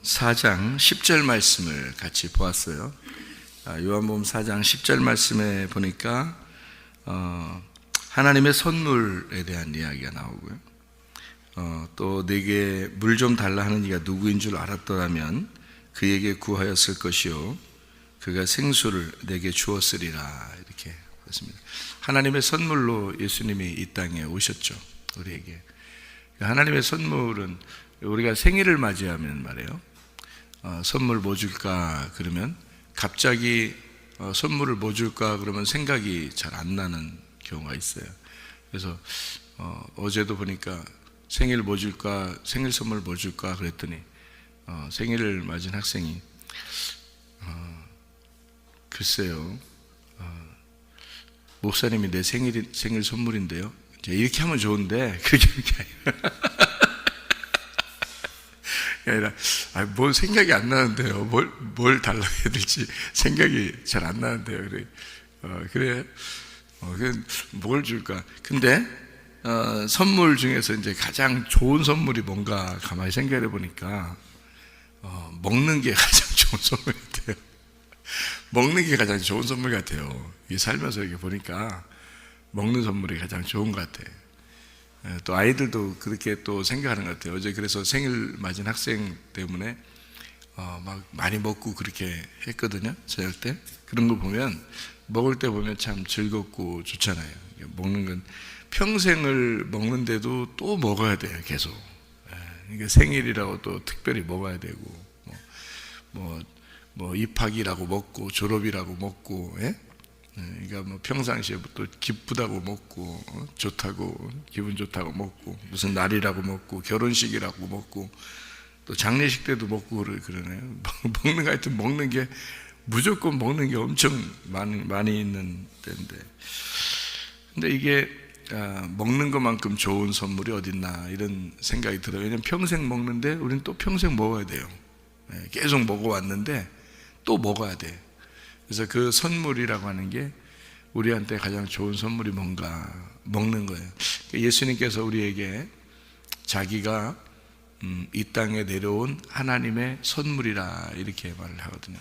4장 10절 말씀을 같이 보았어요. 요한복음 4장 10절 말씀에 보니까 하나님의 선물에 대한 이야기가 나오고요. 또 내게 물 좀 달라 하는 이가 누구인 줄 알았더라면 그에게 구하였을 것이요 그가 생수를 내게 주었으리라, 이렇게 했습니다. 하나님의 선물로 예수님이 이 땅에 오셨죠. 우리에게 하나님의 선물은, 우리가 생일을 맞이하면 말이에요, 선물 뭐 줄까 그러면 갑자기 선물을 뭐 줄까 그러면 생각이 잘 안 나는 경우가 있어요. 그래서 어제도 보니까 생일 뭐 줄까, 생일 선물 뭐 줄까 그랬더니 생일을 맞은 학생이 글쎄요, 목사님이 내 생일 선물인데요, 이제 이렇게 하면 좋은데 그렇게 아니라 아니라 뭘 생각이 안 나는데요, 뭘 달라고 해야 될지 생각이 잘 안 나는데요. 그래 뭘 줄까? 근데 선물 중에서 이제 가장 좋은 선물이 뭔가 가만히 생각해 보니까 먹는 게 가장 좋은 선물 같아요. 먹는 게 가장 좋은 선물 같아요. 이 살면서 이렇게 보니까 먹는 선물이 가장 좋은 것 같아요. 또 아이들도 그렇게 또 생각하는 것 같아요. 어제 그래서 생일 맞은 학생 때문에 막 많이 먹고 그렇게 했거든요. 저녁 때. 그런 거 보면, 먹을 때 보면 참 즐겁고 좋잖아요. 먹는 건 평생을 먹는데도 또 먹어야 돼요, 계속. 그러니까 생일이라고 또 특별히 먹어야 되고, 뭐 입학이라고 먹고, 졸업이라고 먹고, 그러니까 뭐 평상시에 또 기쁘다고 먹고, 좋다고, 기분 좋다고 먹고, 무슨 날이라고 먹고, 결혼식이라고 먹고, 또 장례식 때도 먹고 그러네요. 먹는 거, 하여튼 먹는 게, 무조건 먹는 게 엄청 많이 있는 때인데, 근데 이게 먹는 것만큼 좋은 선물이 어딨나 이런 생각이 들어요. 왜냐면 평생 먹는데 우리는 또 평생 먹어야 돼요. 계속 먹어왔는데 또 먹어야 돼. 그래서 그 선물이라고 하는 게 우리한테 가장 좋은 선물이 뭔가, 먹는 거예요. 예수님께서 우리에게 자기가 이 땅에 내려온 하나님의 선물이라 이렇게 말을 하거든요.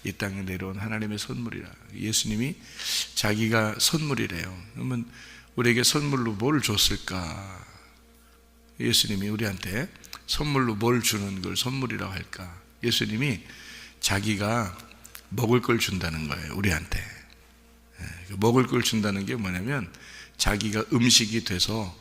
이 땅에 내려온 하나님의 선물이라. 예수님이 자기가 선물이래요. 그러면 우리에게 선물로 뭘 줬을까? 예수님이 우리한테 선물로 뭘 주는 걸 선물이라고 할까? 예수님이 자기가 먹을 걸 준다는 거예요, 우리한테. 먹을 걸 준다는 게 뭐냐면, 자기가 음식이 돼서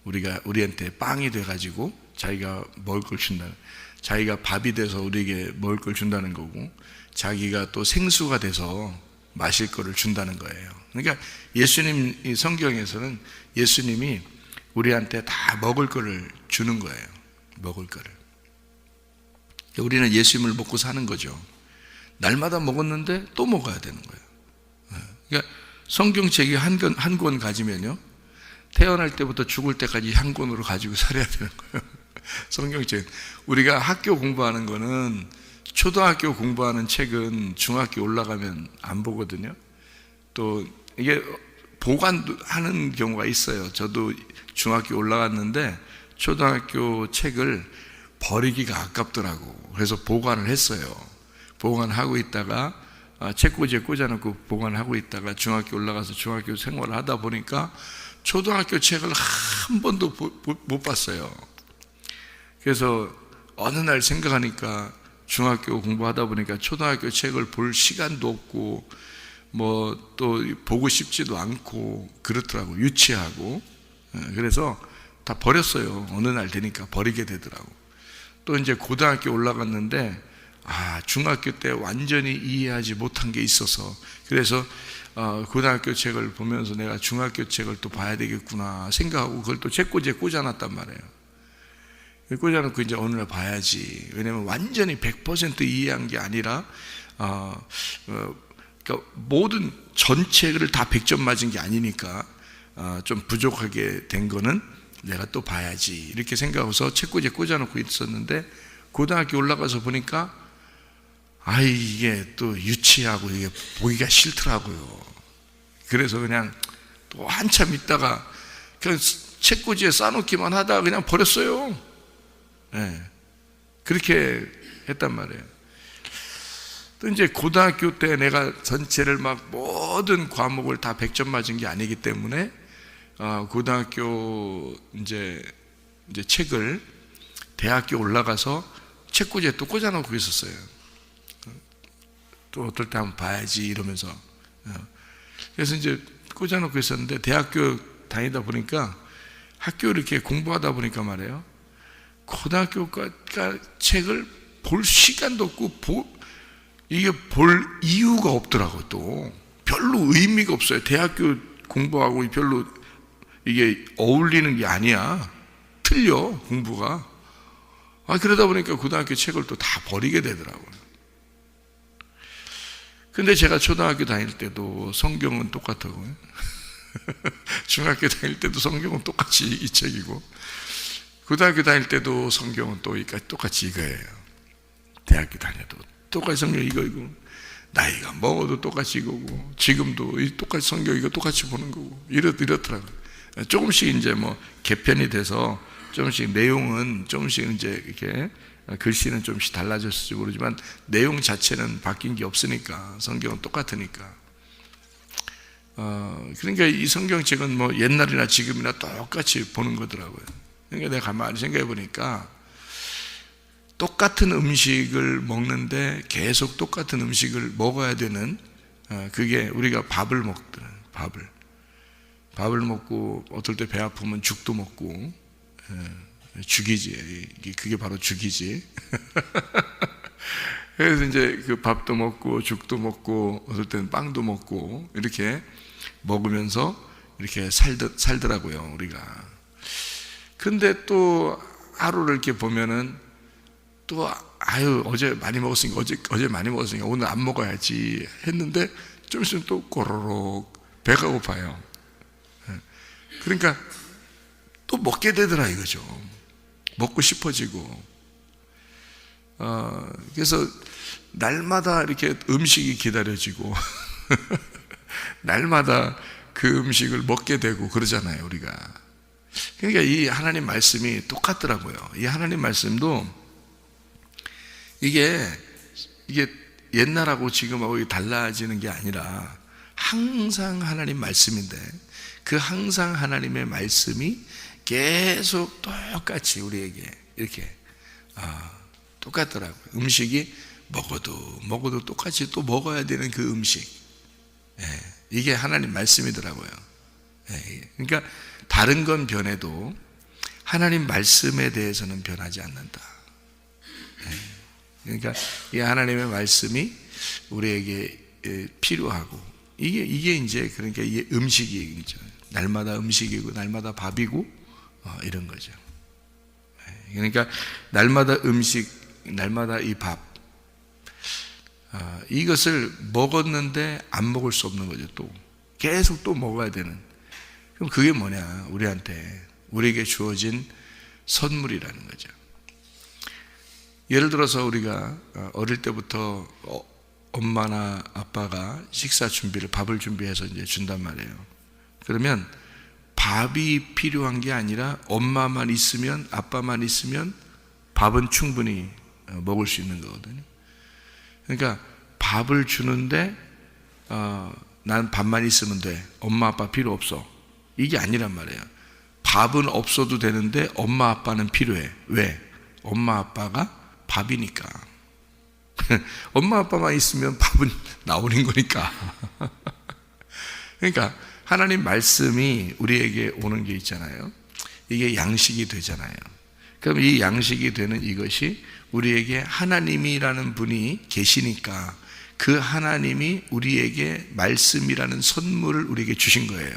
우리한테 빵이 돼가지고 자기가 먹을 걸 준다는, 자기가 밥이 돼서 우리에게 먹을 걸 준다는 거고, 자기가 또 생수가 돼서 마실 거를 준다는 거예요. 그러니까 예수님, 성경에서는 예수님이 우리한테 다 먹을 거를 주는 거예요. 먹을 거를. 우리는 예수님을 먹고 사는 거죠. 날마다 먹었는데 또 먹어야 되는 거예요. 그러니까 성경책이 한 권 가지면요, 태어날 때부터 죽을 때까지 한 권으로 가지고 살아야 되는 거예요. 성경책. 우리가 학교 공부하는 거는, 초등학교 공부하는 책은 중학교 올라가면 안 보거든요. 또 이게 보관하는 경우가 있어요. 저도 중학교 올라갔는데 초등학교 책을 버리기가 아깝더라고. 그래서 보관을 했어요. 보관하고 있다가 책꽂이에 꽂아놓고 보관하고 있다가 중학교 올라가서 중학교 생활을 하다 보니까 초등학교 책을 한 번도 못 봤어요. 그래서 어느 날 생각하니까 중학교 공부하다 보니까 초등학교 책을 볼 시간도 없고 뭐 또 보고 싶지도 않고 그렇더라고. 유치하고. 그래서 다 버렸어요. 어느 날 되니까 버리게 되더라고. 또 이제 고등학교 올라갔는데 중학교 때 완전히 이해하지 못한 게 있어서, 그래서 고등학교 책을 보면서 내가 중학교 책을 또 봐야 되겠구나 생각하고 그걸 또 책꽂이에 꽂아놨단 말이에요. 꽂아놓고 이제 어느 날 봐야지. 왜냐면 완전히 100% 이해한 게 아니라 그러니까 모든 전체를 다 100점 맞은 게 아니니까 좀 부족하게 된 거는 내가 또 봐야지 이렇게 생각해서 책꽂이에 꽂아놓고 있었는데, 고등학교 올라가서 보니까 이게 또 유치하고 이게 보기가 싫더라고요. 그래서 그냥 또 한참 있다가 그냥 책꽂이에 싸놓기만 하다가 그냥 버렸어요. 그렇게 했단 말이에요. 또 이제 고등학교 때 내가 전체를 막 모든 과목을 다 100점 맞은 게 아니기 때문에 고등학교 이제 책을 대학교 올라가서 책꽂이에 또 꽂아놓고 있었어요. 또 어떨 때 한번 봐야지 이러면서. 그래서 이제 꽂아놓고 있었는데 대학교 다니다 보니까 학교 이렇게 공부하다 보니까 말이에요. 고등학교가 책을 볼 시간도 없고 이게 볼 이유가 없더라고. 또 별로 의미가 없어요. 대학교 공부하고 별로 이게 어울리는 게 아니야. 틀려 공부가. 그러다 보니까 고등학교 책을 또 다 버리게 되더라고요. 근데 제가 초등학교 다닐 때도 성경은 똑같다고요. 중학교 다닐 때도 성경은 똑같이 이 책이고, 고등학교 다닐 때도 성경은 또 똑같이 이거예요. 대학교 다녀도 똑같이 성경 이거이고, 나이가 먹어도 똑같이 이거고, 지금도 똑같이 성경 이거 똑같이 보는 거고, 이렇더라고요. 조금씩 이제 뭐 개편이 돼서 조금씩 내용은 조금씩 이제 이렇게 글씨는 조금씩 달라졌을지 모르지만 내용 자체는 바뀐 게 없으니까, 성경은 똑같으니까. 그러니까 이 성경책은 뭐 옛날이나 지금이나 똑같이 보는 거더라고요. 그러니까 내가 가만히 생각해 보니까 똑같은 음식을 먹는데 계속 똑같은 음식을 먹어야 되는, 그게 우리가 밥을 먹더라. 밥을 먹고 어떨 때 배 아프면 죽도 먹고, 죽이지. 그게 바로 죽이지. 그래서 이제 그 밥도 먹고 죽도 먹고 어떨 때는 빵도 먹고 이렇게 먹으면서 이렇게 살더라고요, 우리가. 근데 또 하루를 이렇게 보면은 또 어제 많이 먹었으니까 오늘 안 먹어야지 했는데 좀 있으면 또 꼬르륵 배가 고파요. 그러니까 또 먹게 되더라 이거죠. 먹고 싶어지고. 그래서 날마다 이렇게 음식이 기다려지고 날마다 그 음식을 먹게 되고 그러잖아요, 우리가. 그러니까 이 하나님 말씀이 똑같더라고요. 이 하나님 말씀도 이게 옛날하고 지금하고 달라지는 게 아니라 항상 하나님 말씀인데, 그 항상 하나님의 말씀이 계속 똑같이 우리에게 이렇게 똑같더라고요. 음식이 먹어도 똑같이 또 먹어야 되는 그 음식, 이게 하나님 말씀이더라고요. 그러니까 다른 건 변해도 하나님 말씀에 대해서는 변하지 않는다. 그러니까 이 하나님의 말씀이 우리에게 필요하고, 이게 이제 그러니까 이게 음식이죠. 날마다 음식이고 날마다 밥이고 이런 거죠. 그러니까 날마다 음식, 날마다 이 밥, 이것을 먹었는데 안 먹을 수 없는 거죠. 또 계속 또 먹어야 되는. 그럼 그게 뭐냐? 우리에게 주어진 선물이라는 거죠. 예를 들어서 우리가 어릴 때부터 엄마나 아빠가 밥을 준비해서 이제 준단 말이에요. 그러면 밥이 필요한 게 아니라 엄마만 있으면, 아빠만 있으면 밥은 충분히 먹을 수 있는 거거든요. 그러니까 밥을 주는데 난 밥만 있으면 돼, 엄마 아빠 필요 없어, 이게 아니란 말이에요. 밥은 없어도 되는데 엄마 아빠는 필요해. 왜? 엄마 아빠가 밥이니까. 엄마 아빠만 있으면 밥은 나오는 거니까. 그러니까 하나님 말씀이 우리에게 오는 게 있잖아요. 이게 양식이 되잖아요. 그럼 이 양식이 되는 이것이 우리에게 하나님이라는 분이 계시니까 그 하나님이 우리에게 말씀이라는 선물을 우리에게 주신 거예요.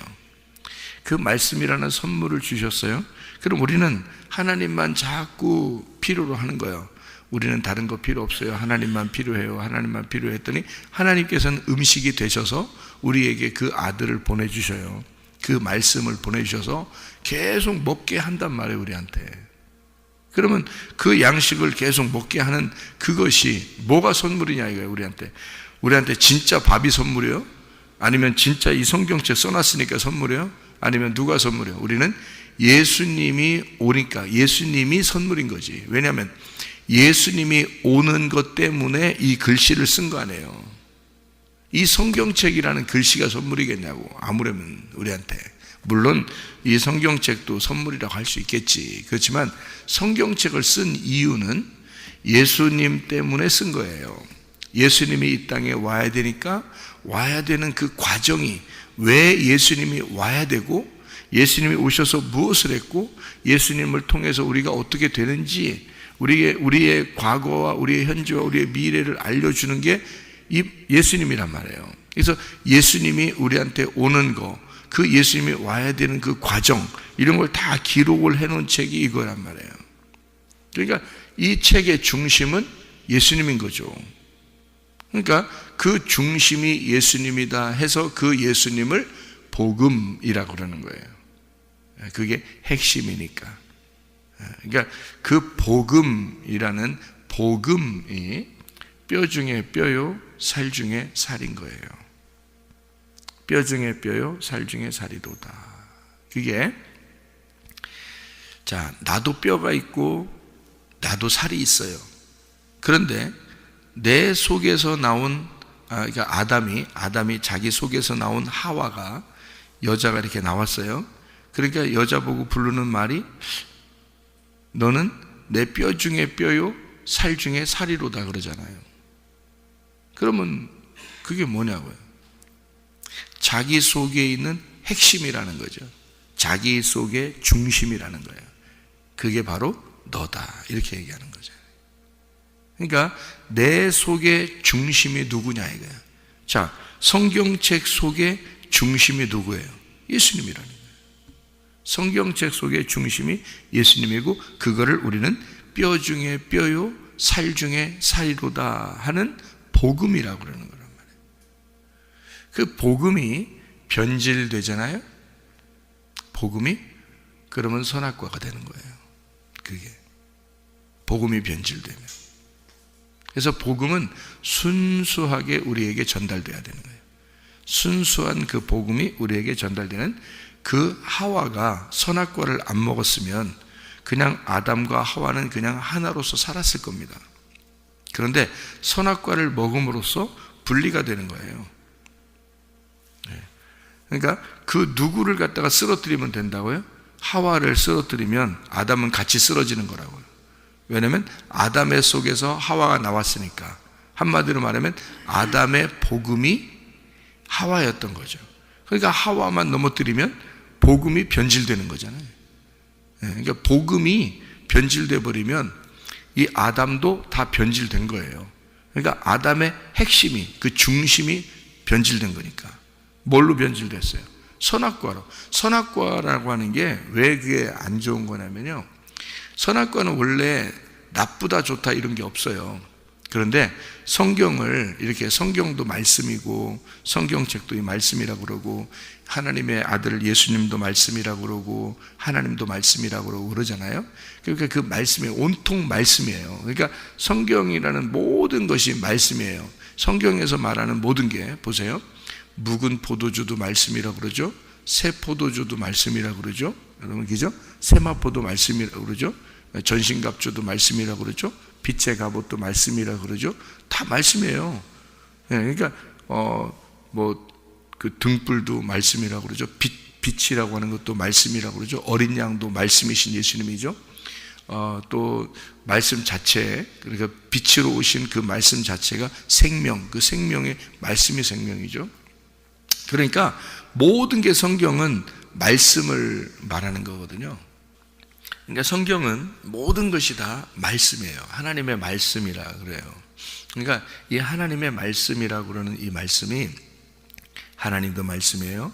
그 말씀이라는 선물을 주셨어요. 그럼 우리는 하나님만 자꾸 필요로 하는 거예요. 우리는 다른 거 필요 없어요. 하나님만 필요해요. 하나님만 필요했더니 하나님께서는 음식이 되셔서 우리에게 그 아들을 보내주셔요. 그 말씀을 보내주셔서 계속 먹게 한단 말이에요, 우리한테. 그러면 그 양식을 계속 먹게 하는 그것이 뭐가 선물이냐 이거예요, 우리한테 진짜 밥이 선물이에요? 아니면 진짜 이 성경책 써놨으니까 선물이에요? 아니면 누가 선물이에요? 우리는 예수님이 오니까 예수님이 선물인 거지. 왜냐하면 예수님이 오는 것 때문에 이 글씨를 쓴 거 아니에요. 이 성경책이라는 글씨가 선물이겠냐고. 아무래면 우리한테. 물론 이 성경책도 선물이라고 할 수 있겠지. 그렇지만 성경책을 쓴 이유는 예수님 때문에 쓴 거예요. 예수님이 이 땅에 와야 되니까 와야 되는 그 과정이, 왜 예수님이 와야 되고 예수님이 오셔서 무엇을 했고 예수님을 통해서 우리가 어떻게 되는지, 우리의 과거와 우리의 현재와 우리의 미래를 알려주는 게 이 예수님이란 말이에요. 그래서 예수님이 우리한테 오는 거, 그 예수님이 와야 되는 그 과정, 이런 걸 다 기록을 해놓은 책이 이거란 말이에요. 그러니까 이 책의 중심은 예수님인 거죠. 그러니까 그 중심이 예수님이다 해서 그 예수님을 복음이라고 그러는 거예요. 그게 핵심이니까. 그러니까 그 복음이라는 복음이 뼈 중에 뼈요 살 중에 살인 거예요. 뼈 중에 뼈요 살 중에 살이로다. 그게, 자, 나도 뼈가 있고 나도 살이 있어요. 그런데 내 속에서 나온, 그러니까 아담이 자기 속에서 나온 하와가, 여자가 이렇게 나왔어요. 그러니까 여자 보고 부르는 말이, 너는 내 뼈 중에 뼈요 살 중에 살이로다 그러잖아요. 그러면 그게 뭐냐고요? 자기 속에 있는 핵심이라는 거죠. 자기 속의 중심이라는 거예요. 그게 바로 너다, 이렇게 얘기하는 거죠. 그러니까 내 속의 중심이 누구냐 이거예요. 자, 성경책 속의 중심이 누구예요? 예수님이라는 거예요. 성경책 속의 중심이 예수님이고, 그거를 우리는 뼈 중에 뼈요 살 중에 살이로다 하는 복음이라고 그러는 거란 말이에요. 그 복음이 변질되잖아요. 복음이, 그러면 선악과가 되는 거예요. 그게 복음이 변질되면. 그래서 복음은 순수하게 우리에게 전달돼야 되는 거예요. 순수한 그 복음이 우리에게 전달되는, 그 하와가 선악과를 안 먹었으면 그냥 아담과 하와는 그냥 하나로서 살았을 겁니다. 그런데 선악과를 먹음으로써 분리가 되는 거예요. 그러니까 그 누구를 갖다가 쓰러뜨리면 된다고요? 하와를 쓰러뜨리면 아담은 같이 쓰러지는 거라고요. 왜냐하면 아담의 속에서 하와가 나왔으니까. 한마디로 말하면 아담의 복음이 하와였던 거죠. 그러니까 하와만 넘어뜨리면 복음이 변질되는 거잖아요. 그러니까 복음이 변질돼 버리면 이 아담도 다 변질된 거예요. 그러니까 아담의 핵심이, 그 중심이 변질된 거니까. 뭘로 변질됐어요? 선악과로. 선악과라고 하는 게 왜 그게 안 좋은 거냐면요, 선악과는 원래 나쁘다 좋다 이런 게 없어요. 그런데 성경을 이렇게, 성경도 말씀이고 성경책도 이 말씀이라고 그러고 하나님의 아들 예수님도 말씀이라고 그러고 하나님도 말씀이라고 그러고 그러잖아요. 그러니까 그 말씀이 온통 말씀이에요. 그러니까 성경이라는 모든 것이 말씀이에요. 성경에서 말하는 모든 게, 보세요, 묵은 포도주도 말씀이라고 그러죠. 새 포도주도 말씀이라고 그러죠. 여러분 그죠? 세마포도 말씀이라고 그러죠. 전신갑주도 말씀이라고 그러죠. 빛의 갑옷도 말씀이라고 그러죠. 다 말씀이에요. 그러니까 그 등불도 말씀이라고 그러죠. 빛이라고 하는 것도 말씀이라고 그러죠. 어린 양도 말씀이신 예수님이죠. 또 말씀 자체, 그러니까 빛으로 오신 그 말씀 자체가 생명, 그 생명의 말씀이 생명이죠. 그러니까 모든 게 성경은 말씀을 말하는 거거든요. 그러니까 성경은 모든 것이 다 말씀이에요. 하나님의 말씀이라 그래요. 그러니까 이 하나님의 말씀이라고 그러는 이 말씀이, 하나님도 말씀이에요,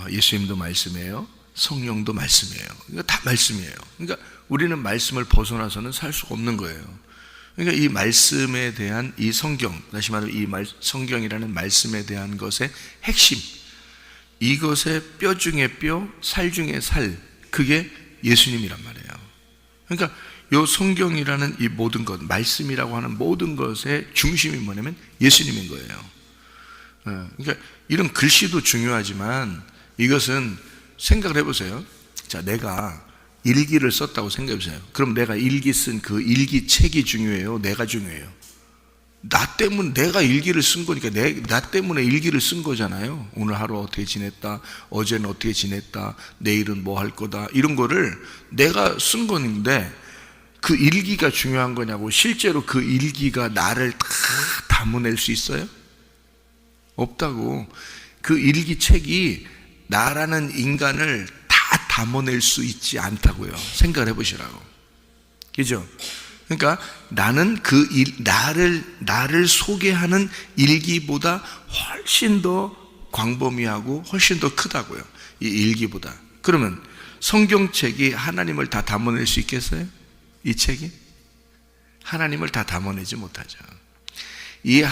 예수님도 말씀이에요, 성령도 말씀이에요. 그러니까 다 말씀이에요. 그러니까 우리는 말씀을 벗어나서는 살 수가 없는 거예요. 그러니까 이 말씀에 대한 이 성경, 다시 말하면 이 성경이라는 말씀에 대한 것의 핵심, 이것의 뼈 중에 뼈, 살 중에 살, 그게 예수님이란 말이에요. 그러니까 이 성경이라는 이 모든 것, 말씀이라고 하는 모든 것의 중심이 뭐냐면 예수님인 거예요. 그러니까 이런 글씨도 중요하지만 이것은 생각을 해보세요. 자, 내가 일기를 썼다고 생각해보세요. 그럼 내가 일기 쓴 그 일기 책이 중요해요? 내가 중요해요? 나 때문에, 내가 일기를 쓴 거니까 나 때문에 일기를 쓴 거잖아요. 오늘 하루 어떻게 지냈다, 어제는 어떻게 지냈다, 내일은 뭐 할 거다, 이런 거를 내가 쓴 건데 그 일기가 중요한 거냐고. 실제로 그 일기가 나를 다 담아낼 수 있어요? 없다고. 그 일기책이 나라는 인간을 다 담아낼 수 있지 않다고요. 생각을 해보시라고. 그죠? 그러니까 나는 나를 소개하는 일기보다 훨씬 더 광범위하고 훨씬 더 크다고요. 이 일기보다. 그러면 성경책이 하나님을 다 담아낼 수 있겠어요? 이 책이? 하나님을 다 담아내지 못하죠. 이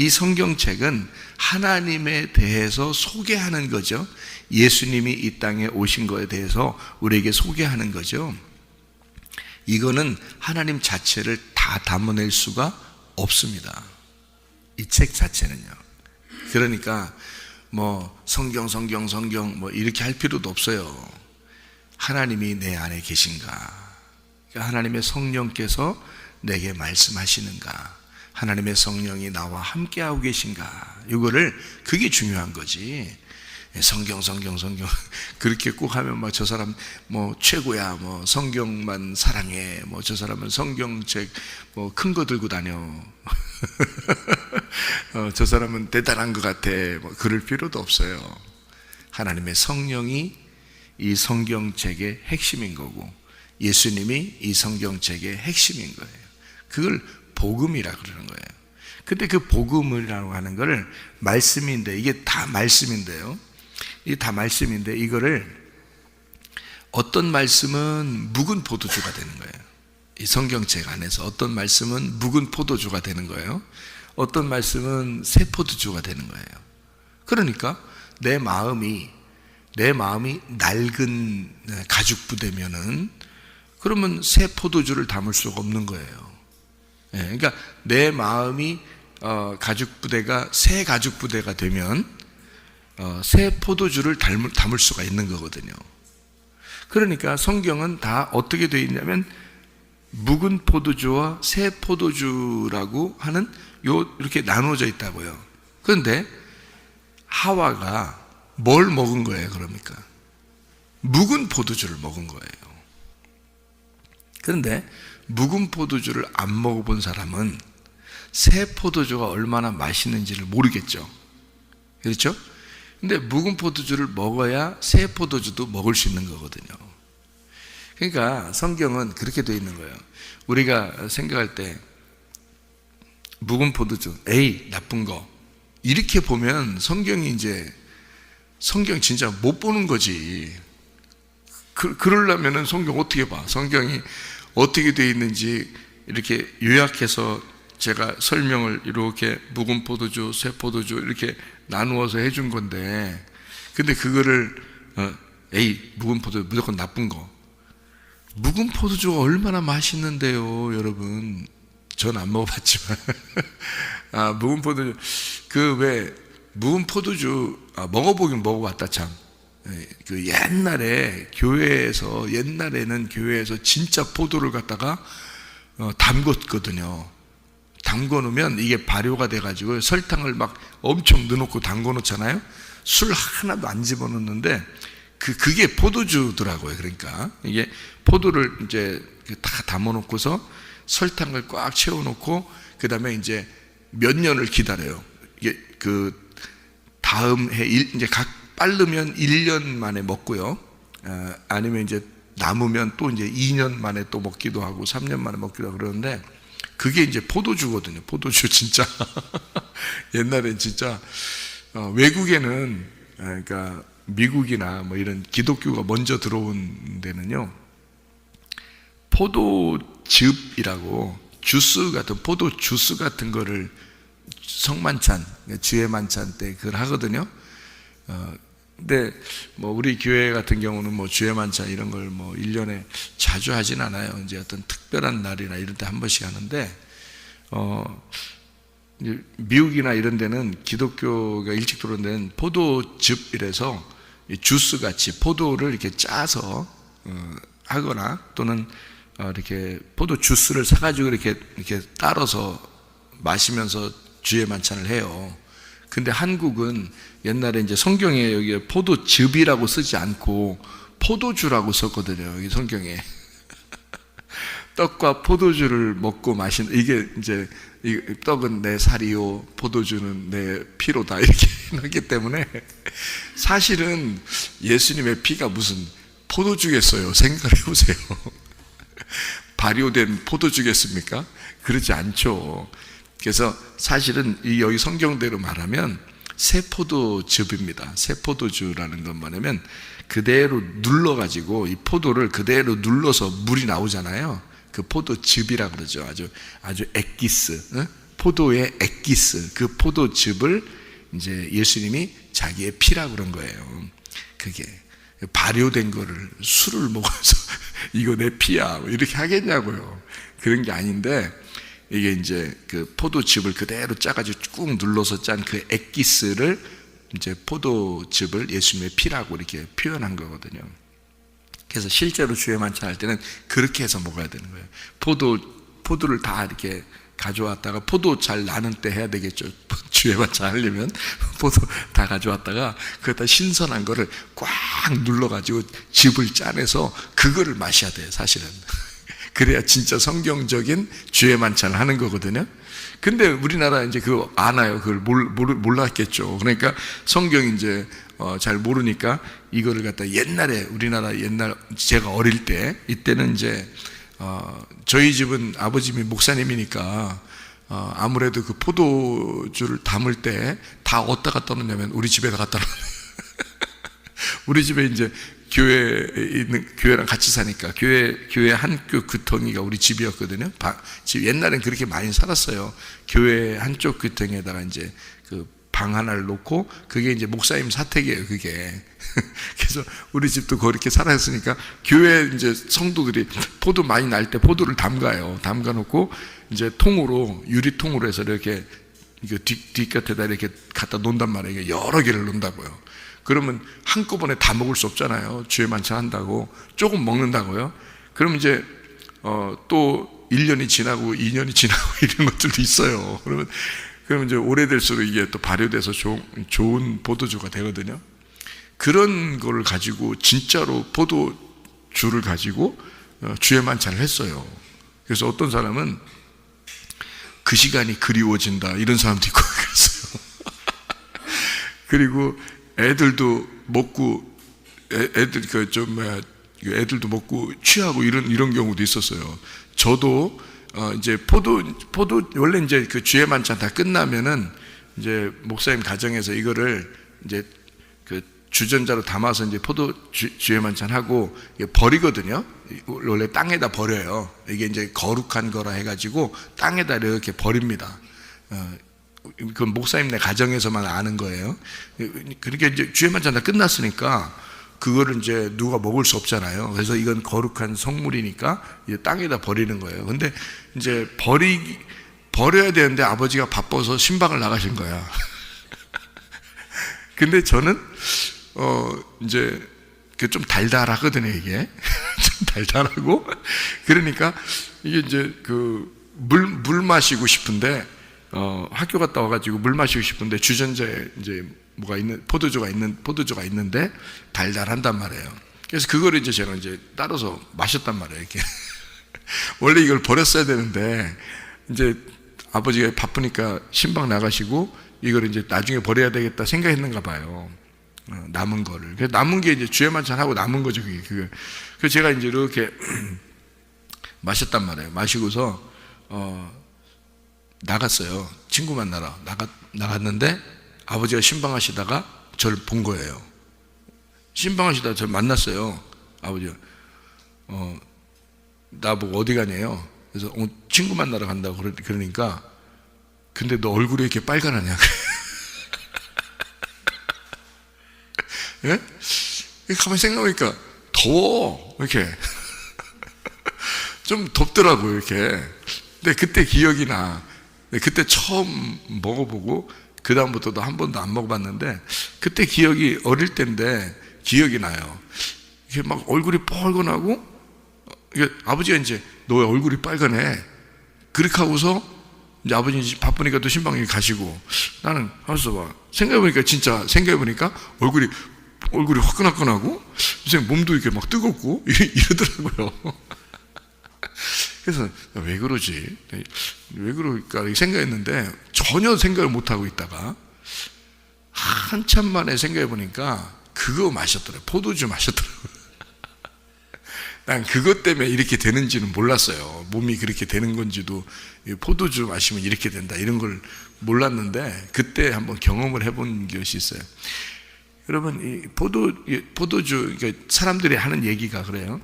성경책은 하나님에 대해서 소개하는 거죠. 예수님이 이 땅에 오신 거에 대해서 우리에게 소개하는 거죠. 이거는 하나님 자체를 다 담아낼 수가 없습니다. 이 책 자체는요. 그러니까 뭐 성경 뭐 이렇게 할 필요도 없어요. 하나님이 내 안에 계신가? 하나님의 성령께서 내게 말씀하시는가? 하나님의 성령이 나와 함께하고 계신가? 이거를, 그게 중요한 거지. 성경 그렇게 꼭 하면 막 저 사람 뭐 최고야, 뭐 성경만 사랑해, 뭐 저 사람은 성경책 뭐 큰 거 들고 다녀 저 사람은 대단한 것 같아, 뭐 그럴 필요도 없어요. 하나님의 성령이 이 성경책의 핵심인 거고, 예수님이 이 성경책의 핵심인 거예요. 그걸 복음이라 그러는 거예요. 근데 그 복음이라고 하는 거를 말씀인데, 이게 다 말씀인데요. 이게 다 말씀인데, 이거를 어떤 말씀은 묵은 포도주가 되는 거예요. 이 성경책 안에서 어떤 말씀은 묵은 포도주가 되는 거예요. 어떤 말씀은 새 포도주가 되는 거예요. 그러니까 내 마음이 낡은 가죽 부대면은, 그러면 새 포도주를 담을 수가 없는 거예요. 그러니까 내 마음이 가죽 부대가 새 가죽 부대가 되면 새 포도주를 담을 수가 있는 거거든요. 그러니까 성경은 다 어떻게 되어 있냐면 묵은 포도주와 새 포도주라고 하는 이렇게 나눠져 있다고요. 그런데 하와가 뭘 먹은 거예요? 그러니까 묵은 포도주를 먹은 거예요. 그런데 묵은 포도주를 안 먹어본 사람은 새 포도주가 얼마나 맛있는지를 모르겠죠. 그렇죠? 근데 묵은 포도주를 먹어야 새 포도주도 먹을 수 있는 거거든요. 그러니까 성경은 그렇게 되어 있는 거예요. 우리가 생각할 때 묵은 포도주, 에이 나쁜 거, 이렇게 보면 성경 진짜 못 보는 거지. 그러려면은 성경 어떻게 봐? 성경이 어떻게 되어 있는지 이렇게 요약해서 제가 설명을 이렇게 묵은 포도주, 새 포도주 이렇게 나누어서 해준 건데, 근데 그거를 에이 묵은 포도주 무조건 나쁜 거. 묵은 포도주가 얼마나 맛있는데요, 여러분. 전 안 먹어봤지만 묵은 포도주, 묵은 포도주 먹어보긴 먹어봤다 참. 그 옛날에는 교회에서 진짜 포도를 갖다가 담궜거든요. 담궈 놓으면 이게 발효가 돼가지고 설탕을 막 엄청 넣어놓고 담궈 놓잖아요. 술 하나도 안 집어넣는데 그게 포도주더라고요. 그러니까 이게 포도를 이제 다 담아 놓고서 설탕을 꽉 채워놓고 그 다음에 이제 몇 년을 기다려요. 이게 그 다음 해 이제 빠르면 1년 만에 먹고요. 아니면 이제 남으면 또 이제 2년 만에 또 먹기도 하고 3년 만에 먹기도 하고 그러는데, 그게 이제 포도주거든요. 포도주 진짜. 옛날엔 진짜 외국에는, 그러니까 미국이나 뭐 이런 기독교가 먼저 들어온 데는요, 포도즙이라고 주스 같은 포도 주스 같은 거를 성만찬, 주의 만찬 때 그걸 하거든요. 근데 뭐 우리 교회 같은 경우는 뭐 주의 만찬 이런 걸 뭐 1년에 자주 하진 않아요. 이제 어떤 특별한 날이나 이런 때 한 번씩 하는데, 미국이나 이런 데는 기독교가 일찍 들어온 데는 포도즙 이래서 주스 같이 포도를 이렇게 짜서 하거나 또는 이렇게 포도 주스를 사가지고 이렇게 따라서 마시면서 주의 만찬을 해요. 근데 한국은 옛날에 이제 성경에 여기 포도즙이라고 쓰지 않고 포도주라고 썼거든요. 여기 성경에. 떡과 포도주를 먹고 마신, 이게 이제 떡은 내 살이요 포도주는 내 피로다 이렇게 했기 때문에 사실은 예수님의 피가 무슨 포도주겠어요? 생각을 해보세요. 발효된 포도주겠습니까? 그렇지 않죠. 그래서 사실은 여기 성경대로 말하면 새 포도즙입니다. 새 포도주라는 건 뭐냐면 그대로 눌러가지고 이 포도를 그대로 눌러서 물이 나오잖아요. 그 포도즙이라 그러죠. 아주 액기스, 포도의 액기스, 그 포도즙을 이제 예수님이 자기의 피라 그런 거예요. 그게 발효된 거를 술을 먹어서 이거 내 피야 이렇게 하겠냐고요. 그런 게 아닌데 이게 이제 그 포도즙을 그대로 짜가지고 꾹 눌러서 짠 그 액기스를 이제 포도즙을 예수님의 피라고 이렇게 표현한 거거든요. 그래서 실제로 주의 만찬할 때는 그렇게 해서 먹어야 되는 거예요. 포도를 다 이렇게 가져왔다가 포도 잘 나는 때 해야 되겠죠. 주의 만찬 하려면 포도 다 가져왔다가 그거다 신선한 거를 꽉 눌러가지고 즙을 짜내서 그거를 마셔야 돼요. 사실은. 그래야 진짜 성경적인 주의 만찬을 하는 거거든요. 근데 우리나라 이제 그거 아나요? 그걸 몰랐겠죠. 그러니까 성경 이제 잘 모르니까 이거를 갖다 옛날에 우리나라 옛날 제가 어릴 때 이때는 이제 저희 집은 아버님이 목사님이니까 아무래도 그 포도주를 담을 때 다 어디다 갖다 놓냐면 우리 집에다 갖다 놓는 우리 집에 이제 교회에 있는, 교회랑 같이 사니까 교회 한쪽 귀퉁이가 우리 집이었거든요. 집 옛날엔 그렇게 많이 살았어요. 교회 한쪽 귀퉁이에다가 이제 그 방 하나를 놓고 그게 이제 목사님 사택이에요. 그게. 그래서 우리 집도 그렇게 살았으니까 교회 이제 성도들이 포도 많이 날 때 포도를 담가요. 담가 놓고 이제 통으로 유리통으로 해서 이렇게 뒷곁에다 이렇게 갖다 놓는단 말이에요. 이게 여러 개를 놓는다고요. 그러면 한꺼번에 다 먹을 수 없잖아요. 주의 만찬 한다고 조금 먹는다고요. 그럼 이제 또 1년이 지나고 2년이 지나고 이런 것들도 있어요. 그러면 이제 오래될수록 이게 또 발효돼서 좋은 포도주가 되거든요. 그런 걸 가지고 진짜로 포도주를 가지고 주의 만찬을 했어요. 그래서 어떤 사람은 그 시간이 그리워진다 이런 사람도 있고 그랬어요. 그리고 애들도 먹고 애들도 먹고 취하고 이런 경우도 있었어요. 저도 이제 포도 원래 이제 그 주의 만찬 다 끝나면은 이제 목사님 가정에서 이거를 이제 그 주전자로 담아서 이제 포도 주의 만찬 하고 버리거든요. 원래 땅에다 버려요. 이게 이제 거룩한 거라 해가지고 땅에다 이렇게 버립니다. 그 목사님네 가정에서만 아는 거예요. 그러니까 이제 주의 만찬 다 끝났으니까 그거를 이제 누가 먹을 수 없잖아요. 그래서 이건 거룩한 성물이니까 이제 땅에다 버리는 거예요. 근데 이제 버려야 되는데 아버지가 바빠서 신방을 나가신 거야. 근데 저는 이제 좀 달달하거든요. 이게 좀 달달하고 그러니까 이게 이제 물 마시고 싶은데 학교 갔다 와가지고 물 마시고 싶은데 주전자에 이제 뭐가 있는 포도주가 있는데 달달한단 말이에요. 그래서 그거를 이제 제가 이제 따라서 마셨단 말이에요. 이렇게 원래 이걸 버렸어야 되는데 이제 아버지가 바쁘니까 신방 나가시고 이걸 이제 나중에 버려야 되겠다 생각했는가 봐요. 남은 거를. 그래서 남은 게 이제 주의 만찬하고 남은 거죠. 그게. 그래서 제가 이제 이렇게 마셨단 말이에요. 마시고서 나갔어요. 친구 만나러 나갔는데 아버지가 신방하시다가 저를 본 거예요. 신방하시다가 저를 만났어요. 아버지가 나보고 어디 가냐요. 그래서 친구 만나러 간다고 그러니까 근데 너 얼굴이 이렇게 빨간하냐. 예? 가만히 생각해보니까 더워 이렇게 좀 덥더라고요. 이렇게. 근데 그때 기억이 나. 그때 처음 먹어보고 그 다음부터도 한 번도 안 먹어봤는데 그때 기억이 어릴 때인데 기억이 나요. 이게 막 얼굴이 뻘건하고 그러니까 아버지가 이제 너 얼굴이 빨간해. 그렇게 하고서 이제 아버지 바쁘니까 또 신방에 가시고, 나는 하면서 봐. 생각해보니까 진짜 생각해보니까 얼굴이 화끈화끈하고 선생님 몸도 이렇게 막 뜨겁고 이러더라고요. 그래서 왜 그러지? 왜 그럴까 생각했는데 전혀 생각을 못하고 있다가 한참 만에 생각해보니까 그거 마셨더라고요. 포도주 마셨더라고요. 난 그것 때문에 이렇게 되는지는 몰랐어요. 몸이 그렇게 되는 건지도, 포도주 마시면 이렇게 된다 이런 걸 몰랐는데 그때 한번 경험을 해본 것이 있어요. 여러분, 이 포도주, 그러니까 사람들이 하는 얘기가 그래요.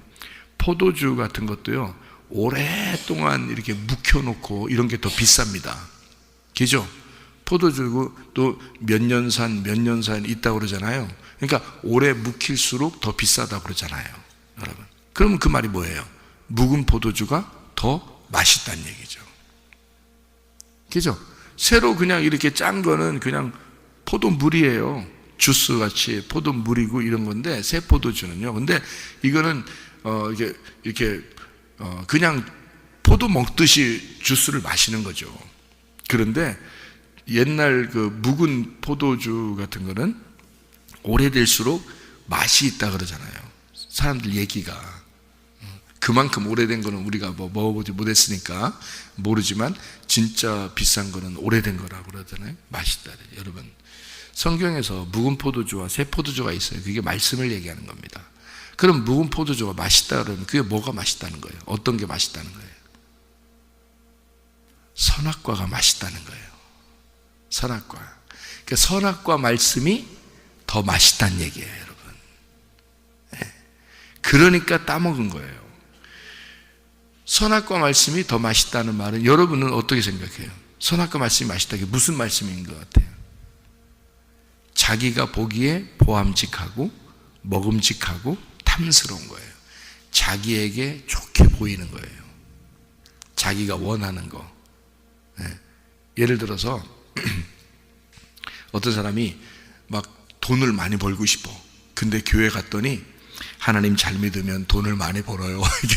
포도주 같은 것도요, 오랫동안 이렇게 묵혀놓고 이런 게 더 비쌉니다. 그죠? 포도주고 또 몇 년산 있다고 그러잖아요. 그러니까 오래 묵힐수록 더 비싸다고 그러잖아요, 여러분. 그러면 그 말이 뭐예요? 묵은 포도주가 더 맛있다는 얘기죠. 그죠? 새로 그냥 이렇게 짠 거는 그냥 포도물이에요. 주스 같이 포도물이고 이런 건데, 새 포도주는요. 근데 이거는 이렇게 그냥 포도 먹듯이 주스를 마시는 거죠. 그런데 옛날 그 묵은 포도주 같은 거는 오래될수록 맛이 있다 그러잖아요. 사람들 얘기가. 그만큼 오래된 거는 우리가 뭐 먹어보지 못했으니까 모르지만 진짜 비싼 거는 오래된 거라고 그러잖아요. 맛있다. 여러분, 성경에서 묵은 포도주와 새 포도주가 있어요. 그게 말씀을 얘기하는 겁니다. 그럼 묵은 포도주가 맛있다 그러면 그게 뭐가 맛있다는 거예요? 어떤 게 맛있다는 거예요? 선악과가 맛있다는 거예요. 선악과. 그러니까 선악과 말씀이 더 맛있다는 얘기예요, 여러분. 네. 그러니까 따먹은 거예요. 선악과 말씀이 더 맛있다는 말은 여러분은 어떻게 생각해요? 선악과 말씀이 맛있다는 게 무슨 말씀인 것 같아요? 자기가 보기에 보암직하고 먹음직하고 탐스러운 거예요. 자기에게 좋게 보이는 거예요. 자기가 원하는 거. 네. 예를 들어서 어떤 사람이 막 돈을 많이 벌고 싶어. 근데 교회 갔더니 하나님 잘 믿으면 돈을 많이 벌어요. 이게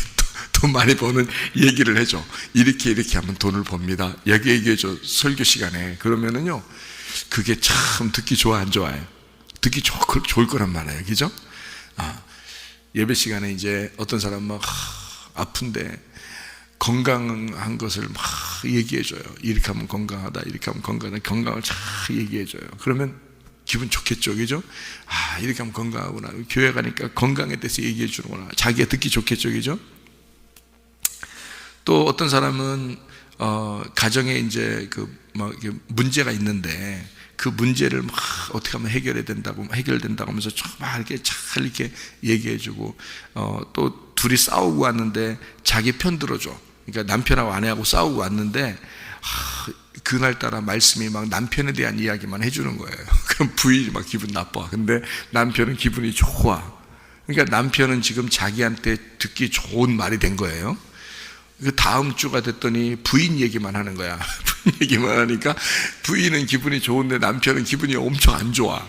돈 많이 버는 얘기를 해줘. 이렇게 하면 돈을 법니다. 얘기해줘. 설교 시간에. 그러면은요, 그게 참 듣기 좋아, 안 좋아요? 듣기 좋을 거란 말이에요. 그죠? 예배 시간에 이제 어떤 사람 막 아픈데 건강한 것을 막 얘기해줘요. 이렇게 하면 건강하다, 이렇게 하면 건강하다, 건강을 잘 얘기해줘요. 그러면 기분 좋겠죠, 그죠? 이렇게 하면 건강하구나. 교회 가니까 건강에 대해서 얘기해주는구나. 자기가 듣기 좋겠죠, 그죠? 또 어떤 사람은 가정에 이제 막 문제가 있는데 그 문제를 막 어떻게 하면 해결된다고 하면서 막 이렇게 얘기해주고, 또 둘이 싸우고 왔는데 자기 편 들어줘. 그러니까 남편하고 아내하고 싸우고 왔는데 그날따라 말씀이 막 남편에 대한 이야기만 해주는 거예요. 그럼 부인이 막 기분 나빠. 근데 남편은 기분이 좋아. 그러니까 남편은 지금 자기한테 듣기 좋은 말이 된 거예요. 그 다음 주가 됐더니 부인 얘기만 하는 거야. 부인 얘기만 하니까 부인은 기분이 좋은데 남편은 기분이 엄청 안 좋아.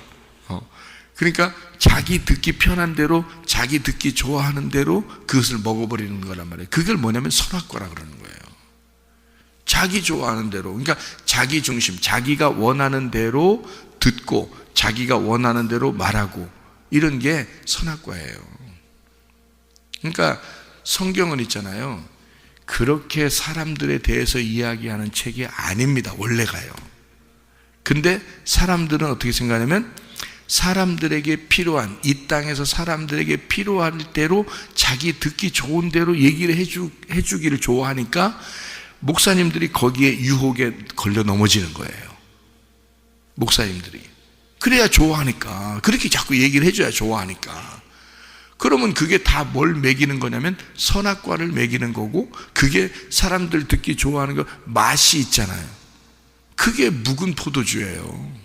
그러니까 자기 듣기 편한 대로, 자기 듣기 좋아하는 대로 그것을 먹어버리는 거란 말이에요. 그걸 뭐냐면 선악과라 그러는 거예요. 자기 좋아하는 대로, 그러니까 자기 중심, 자기가 원하는 대로 듣고 자기가 원하는 대로 말하고, 이런 게 선악과예요. 그러니까 성경은 있잖아요, 그렇게 사람들에 대해서 이야기하는 책이 아닙니다, 원래가요. 근데 사람들은 어떻게 생각하냐면 사람들에게 필요한, 이 땅에서 사람들에게 필요할 대로 자기 듣기 좋은 대로 얘기를 해주기를 좋아하니까 목사님들이 거기에 유혹에 걸려 넘어지는 거예요. 목사님들이 그래야 좋아하니까, 그렇게 자꾸 얘기를 해줘야 좋아하니까. 그러면 그게 다 뭘 먹이는 거냐면 선악과를 먹이는 거고, 그게 사람들 듣기 좋아하는 거, 맛이 있잖아요. 그게 묵은 포도주예요.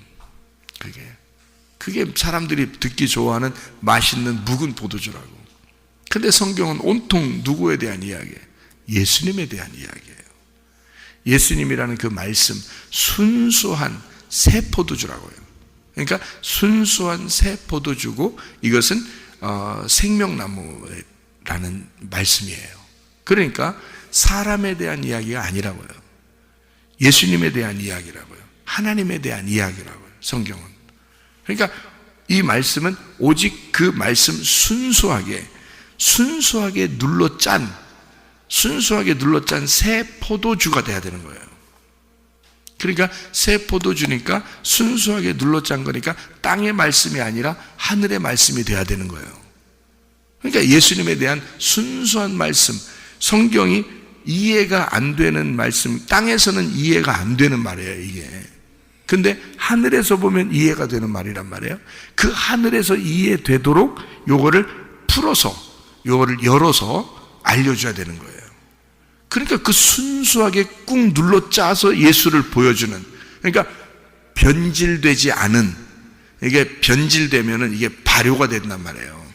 그게 사람들이 듣기 좋아하는 맛있는 묵은 포도주라고. 근데 성경은 온통 누구에 대한 이야기예요? 예수님에 대한 이야기예요. 예수님이라는 그 말씀, 순수한 새 포도주라고요. 그러니까 순수한 새 포도주고, 이것은 생명나무라는 말씀이에요. 그러니까 사람에 대한 이야기가 아니라고요. 예수님에 대한 이야기라고요. 하나님에 대한 이야기라고요. 성경은. 그러니까 이 말씀은 오직 그 말씀 순수하게 눌러짠 새 포도주가 돼야 되는 거예요. 그러니까 새 포도주니까 순수하게 눌러짠 거니까 땅의 말씀이 아니라 하늘의 말씀이 돼야 되는 거예요. 그러니까 예수님에 대한 순수한 말씀, 성경이 이해가 안 되는 말씀, 땅에서는 이해가 안 되는 말이에요, 이게. 근데 하늘에서 보면 이해가 되는 말이란 말이에요. 그 하늘에서 이해되도록 요거를 풀어서, 요거를 열어서 알려줘야 되는 거예요. 그러니까 그 순수하게 꾹 눌러 짜서 예수를 보여주는, 그러니까 변질되지 않은, 이게 변질되면은 이게 발효가 된단 말이에요.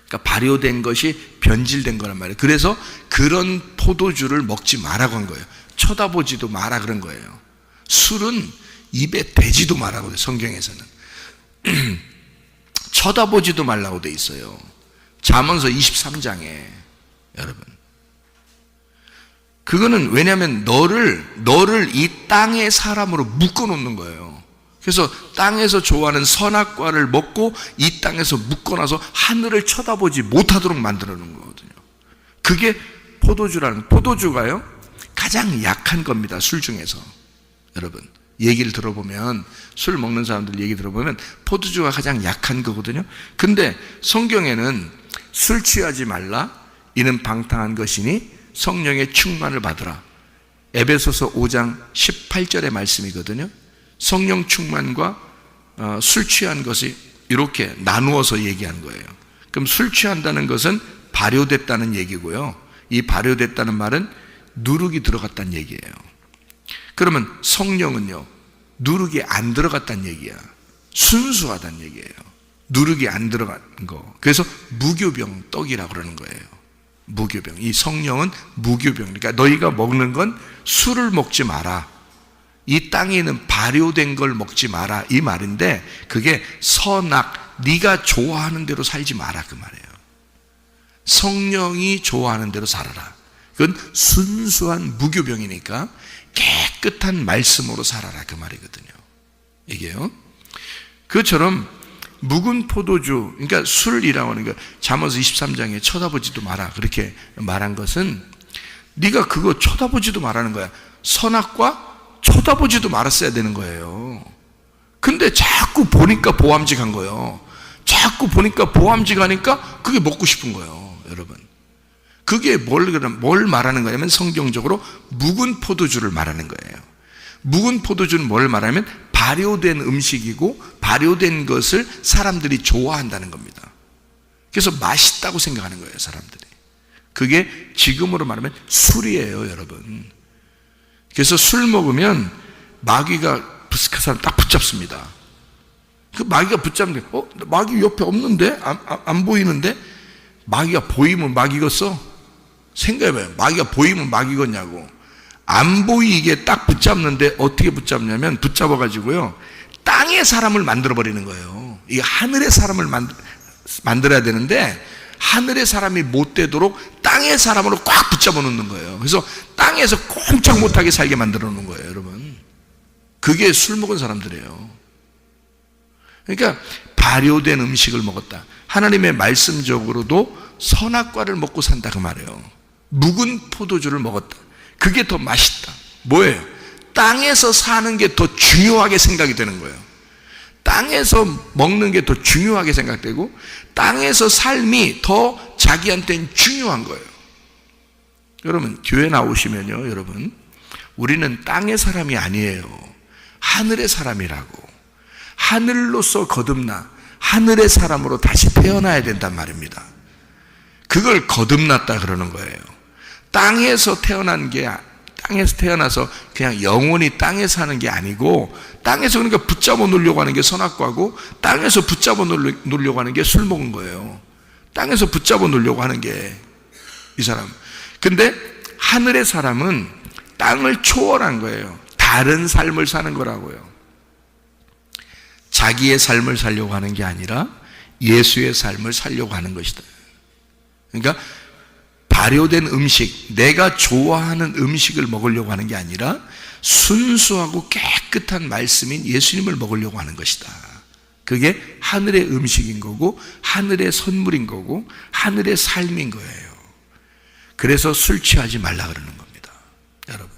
그러니까 발효된 것이 변질된 거란 말이에요. 그래서 그런 포도주를 먹지 마라고 한 거예요. 쳐다보지도 마라 그런 거예요. 술은 입에 대지도 마라고 그래요, 성경에서는. 쳐다보지도 말라고 돼 있어요. 잠언서 23장에, 여러분. 그거는 왜냐하면 너를 이 땅의 사람으로 묶어 놓는 거예요. 그래서 땅에서 좋아하는 선악과를 먹고 이 땅에서 묶어놔서 하늘을 쳐다보지 못하도록 만들어 놓은 거거든요. 그게 포도주가요 가장 약한 겁니다, 술 중에서. 여러분, 얘기를 들어보면, 술 먹는 사람들 얘기 들어보면 포도주가 가장 약한 거거든요. 근데 성경에는 술 취하지 말라, 이는 방탕한 것이니 성령의 충만을 받으라. 에베소서 5장 18절의 말씀이거든요. 성령 충만과 술 취한 것이 이렇게 나누어서 얘기한 거예요. 그럼 술 취한다는 것은 발효됐다는 얘기고요. 이 발효됐다는 말은 누룩이 들어갔다는 얘기예요. 그러면 성령은요, 누룩이 안 들어갔다는 얘기야. 순수하다는 얘기예요. 누룩이 안 들어간 거. 그래서 무교병 떡이라고 그러는 거예요. 무교병. 이 성령은 무교병. 그러니까 너희가 먹는 건 술을 먹지 마라. 이 땅에 있는 발효된 걸 먹지 마라. 이 말인데 그게 선악, 네가 좋아하는 대로 살지 마라 그 말이에요. 성령이 좋아하는 대로 살아라. 그건 순수한 무교병이니까 깨끗한 말씀으로 살아라 그 말이거든요. 이게요. 그것처럼 묵은 포도주, 그러니까 술이라고 하는 거, 잠언서 23장에 쳐다보지도 마라 그렇게 말한 것은 네가 그거 쳐다보지도 말라는 거야. 선악과 쳐다보지도 말았어야 되는 거예요. 근데 자꾸 보니까 보암직한 거예요. 자꾸 보니까 보암직하니까 그게 먹고 싶은 거예요, 여러분. 그게 뭘 말하는 거냐면 성경적으로 묵은 포도주를 말하는 거예요. 묵은 포도주는 뭘 말하면 발효된 음식이고 발효된 것을 사람들이 좋아한다는 겁니다. 그래서 맛있다고 생각하는 거예요, 사람들이. 그게 지금으로 말하면 술이에요, 여러분. 그래서 술 먹으면 마귀가 부스카 사람 딱 붙잡습니다. 그 마귀가 붙잡는데, 마귀 옆에 없는데? 안 보이는데? 마귀가 보이면 마귀겠어? 생각해봐요. 마귀가 보이면 마귀겠냐고. 안 보이게 딱 붙잡는데 어떻게 붙잡냐면 붙잡아가지고요, 땅의 사람을 만들어버리는 거예요. 이게 하늘의 사람을 만들어야 되는데 하늘의 사람이 못 되도록 땅의 사람으로 꽉 붙잡아 놓는 거예요. 그래서 땅에서 꼼짝 못하게 살게 만들어 놓은 거예요, 여러분. 그게 술 먹은 사람들이에요. 그러니까 발효된 음식을 먹었다. 하나님의 말씀적으로도 선악과를 먹고 산다 그 말이에요. 묵은 포도주를 먹었다. 그게 더 맛있다. 뭐예요? 땅에서 사는 게 더 중요하게 생각이 되는 거예요. 땅에서 먹는 게 더 중요하게 생각되고 땅에서 삶이 더 자기한테는 중요한 거예요. 여러분, 교회 나오시면요, 여러분, 우리는 땅의 사람이 아니에요. 하늘의 사람이라고. 하늘로서 거듭나 하늘의 사람으로 다시 태어나야 된단 말입니다. 그걸 거듭났다 그러는 거예요. 땅에서 태어나서 그냥 영원히 땅에 사는 게 아니고, 땅에서 그러니까 붙잡아 놓으려고 하는 게 선악과고, 땅에서 붙잡아 놓으려고 하는 게 술 먹은 거예요. 땅에서 붙잡아 놓으려고 하는 게 이 사람. 근데 하늘의 사람은 땅을 초월한 거예요. 다른 삶을 사는 거라고요. 자기의 삶을 살려고 하는 게 아니라 예수의 삶을 살려고 하는 것이다. 그러니까 발효된 음식, 내가 좋아하는 음식을 먹으려고 하는 게 아니라 순수하고 깨끗한 말씀인 예수님을 먹으려고 하는 것이다. 그게 하늘의 음식인 거고 하늘의 선물인 거고 하늘의 삶인 거예요. 그래서 술 취하지 말라 그러는 겁니다, 여러분.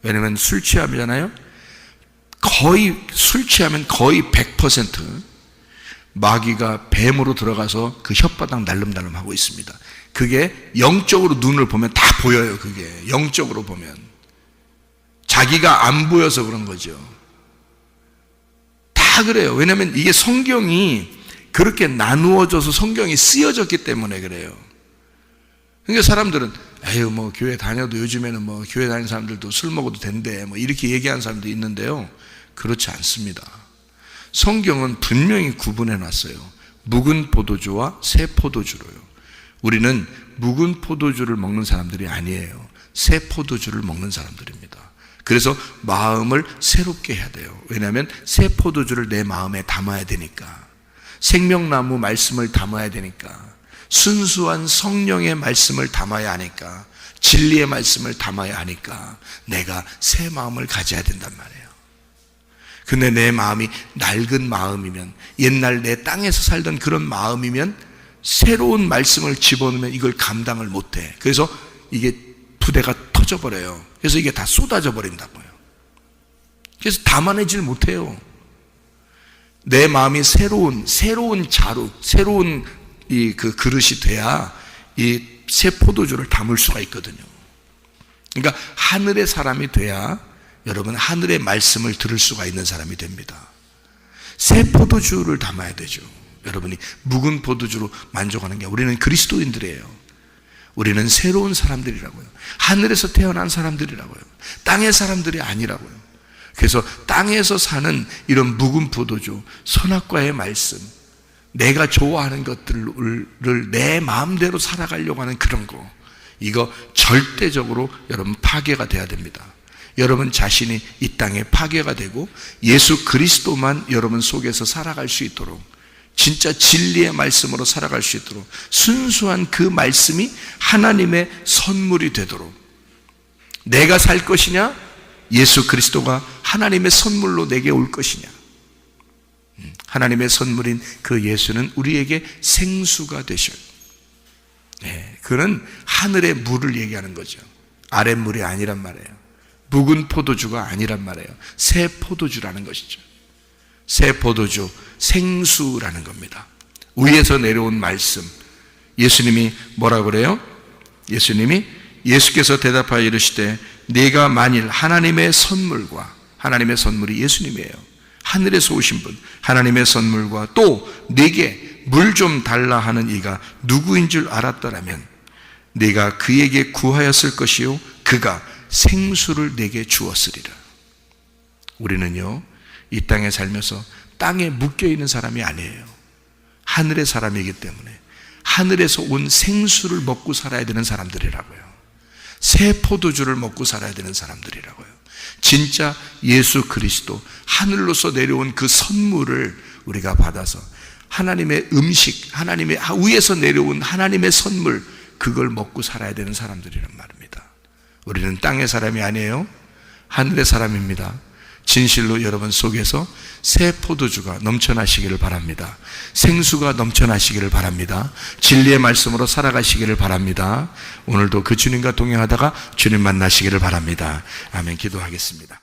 왜냐하면 술 취하잖아요. 술 취하면 거의 100% 마귀가 뱀으로 들어가서 그 혓바닥 날름날름 하고 있습니다. 그게 영적으로 눈을 보면 다 보여요. 그게 영적으로 보면 자기가 안 보여서 그런 거죠. 다 그래요. 왜냐하면 이게 성경이 그렇게 나누어져서 성경이 쓰여졌기 때문에 그래요. 그러니까 사람들은 에휴 뭐 교회 다녀도 요즘에는 뭐 교회 다니는 사람들도 술 먹어도 된대 뭐 이렇게 얘기하는 사람도 있는데요, 그렇지 않습니다. 성경은 분명히 구분해 놨어요. 묵은 포도주와 새 포도주로요. 우리는 묵은 포도주를 먹는 사람들이 아니에요. 새 포도주를 먹는 사람들입니다. 그래서 마음을 새롭게 해야 돼요. 왜냐하면 새 포도주를 내 마음에 담아야 되니까, 생명나무 말씀을 담아야 되니까, 순수한 성령의 말씀을 담아야 하니까, 진리의 말씀을 담아야 하니까 내가 새 마음을 가져야 된단 말이에요. 근데 내 마음이 낡은 마음이면, 옛날 내 땅에서 살던 그런 마음이면 새로운 말씀을 집어넣으면 이걸 감당을 못해. 그래서 이게 부대가 터져버려요. 그래서 이게 다 쏟아져 버린다고요. 그래서 담아내질 못해요. 내 마음이 새로운 자루, 새로운 그 그릇이 돼야 이 새 포도주를 담을 수가 있거든요. 그러니까 하늘의 사람이 돼야 여러분 하늘의 말씀을 들을 수가 있는 사람이 됩니다. 새 포도주를 담아야 되죠. 여러분이 묵은 포도주로 만족하는 게, 우리는 그리스도인들이에요. 우리는 새로운 사람들이라고요. 하늘에서 태어난 사람들이라고요. 땅의 사람들이 아니라고요. 그래서 땅에서 사는 이런 묵은 포도주, 선악과의 말씀, 내가 좋아하는 것들을 내 마음대로 살아가려고 하는 그런 거, 이거 절대적으로 여러분 파괴가 돼야 됩니다. 여러분 자신이 이 땅에 파괴가 되고 예수 그리스도만 여러분 속에서 살아갈 수 있도록, 진짜 진리의 말씀으로 살아갈 수 있도록, 순수한 그 말씀이 하나님의 선물이 되도록, 내가 살 것이냐, 예수 그리스도가 하나님의 선물로 내게 올 것이냐. 하나님의 선물인 그 예수는 우리에게 생수가 되셔요. 네, 그는 하늘의 물을 얘기하는 거죠. 아랫물이 아니란 말이에요. 묵은 포도주가 아니란 말이에요. 새 포도주라는 것이죠. 새 포도주, 생수라는 겁니다. 위에서 내려온 말씀. 예수님이 뭐라고 그래요? 예수께서 대답하여 이르시되 네가 만일 하나님의 선물과, 하나님의 선물이 예수님이에요. 하늘에서 오신 분, 하나님의 선물과 또 네게 물 좀 달라 하는 이가 누구인 줄 알았더라면 네가 그에게 구하였을 것이요 그가 생수를 내게 주었으리라. 우리는요, 이 땅에 살면서 땅에 묶여있는 사람이 아니에요. 하늘의 사람이기 때문에 하늘에서 온 생수를 먹고 살아야 되는 사람들이라고요. 새 포도주를 먹고 살아야 되는 사람들이라고요. 진짜 예수 그리스도, 하늘로서 내려온 그 선물을 우리가 받아서 하나님의 음식, 하나님의 위에서 내려온 하나님의 선물, 그걸 먹고 살아야 되는 사람들이란 말입니다. 우리는 땅의 사람이 아니에요. 하늘의 사람입니다. 진실로 여러분 속에서 새 포도주가 넘쳐나시기를 바랍니다. 생수가 넘쳐나시기를 바랍니다. 진리의 말씀으로 살아가시기를 바랍니다. 오늘도 그 주님과 동행하다가 주님 만나시기를 바랍니다. 아멘. 기도하겠습니다.